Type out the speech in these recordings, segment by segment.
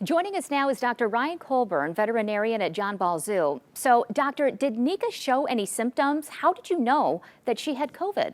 Joining us now is Dr. Ryan Colburn, veterinarian at John Ball Zoo. So, doctor, did Nika show any symptoms? How did you know that she had COVID?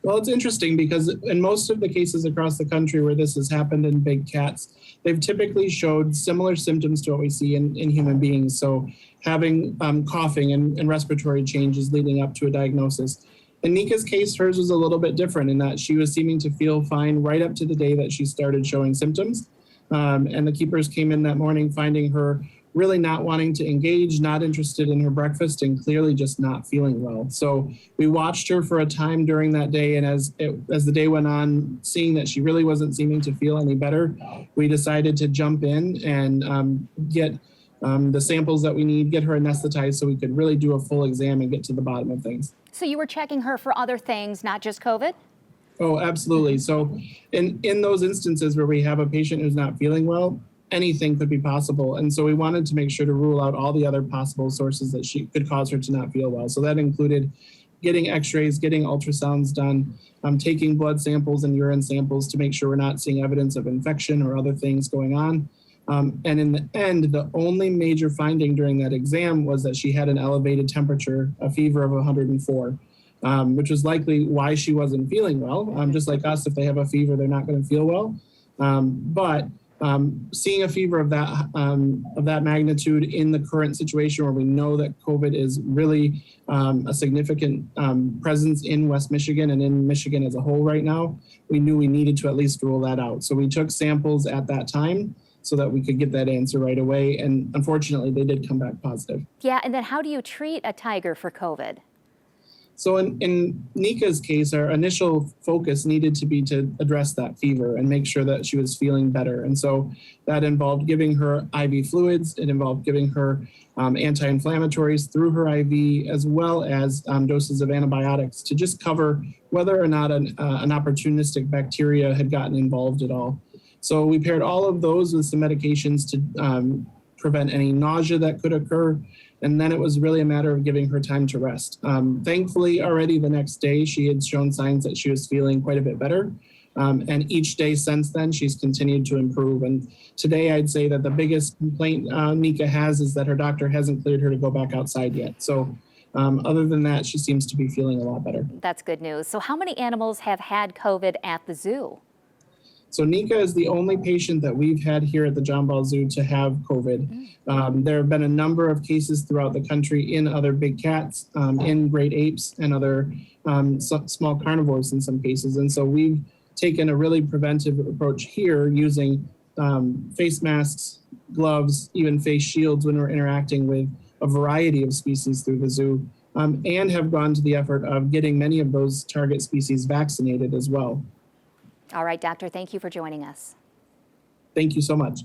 Well, it's interesting because in most of the cases across the country where this has happened in big cats, they've typically showed similar symptoms to what we see in human beings. So having coughing and respiratory changes leading up to a diagnosis. In Nika's case, hers was a little bit different in that she was seeming to feel fine right up to the day that she started showing symptoms. And the keepers came in that morning finding her really not wanting to engage, not interested in her breakfast, and clearly just not feeling well. So we watched her for a time during that day, and as the day went on, seeing that she really wasn't seeming to feel any better, we decided to jump in and get the samples that we need, get her anesthetized so we could really do a full exam and get to the bottom of things. So you were checking her for other things, not just COVID? Oh, absolutely. So in those instances where we have a patient who's not feeling well, anything could be possible. And so we wanted to make sure to rule out all the other possible sources that she could cause her to not feel well. So that included getting x-rays, getting ultrasounds done, taking blood samples and urine samples to make sure we're not seeing evidence of infection or other things going on. And in the end, the only major finding during that exam was that she had an elevated temperature, a fever of 104. Which was likely why she wasn't feeling well. Just like us, if they have a fever, they're not going to feel well. But seeing a fever of that magnitude in the current situation where we know that COVID is really a significant presence in West Michigan and in Michigan as a whole right now, we knew we needed to at least rule that out. So we took samples at that time so that we could get that answer right away. And unfortunately, they did come back positive. Yeah, and then how do you treat a tiger for COVID? So in Nika's case, our initial focus needed to be to address that fever and make sure that she was feeling better. And so that involved giving her IV fluids. It involved giving her anti-inflammatories through her IV, as well as doses of antibiotics to just cover whether or not an opportunistic bacteria had gotten involved at all. So we paired all of those with some medications to prevent any nausea that could occur. And then it was really a matter of giving her time to rest. Thankfully, already the next day, she had shown signs that she was feeling quite a bit better. And each day since then, she's continued to improve. And today, I'd say that the biggest complaint Nika has is that her doctor hasn't cleared her to go back outside yet. So other than that, she seems to be feeling a lot better. That's good news. So how many animals have had COVID at the zoo? So Nika is the only patient that we've had here at the John Ball Zoo to have COVID. There have been a number of cases throughout the country in other big cats, in great apes, and other small carnivores in some cases. And so we've taken a really preventive approach here using face masks, gloves, even face shields when we're interacting with a variety of species through the zoo, and have gone to the effort of getting many of those target species vaccinated as well. All right, doctor, thank you for joining us. Thank you so much.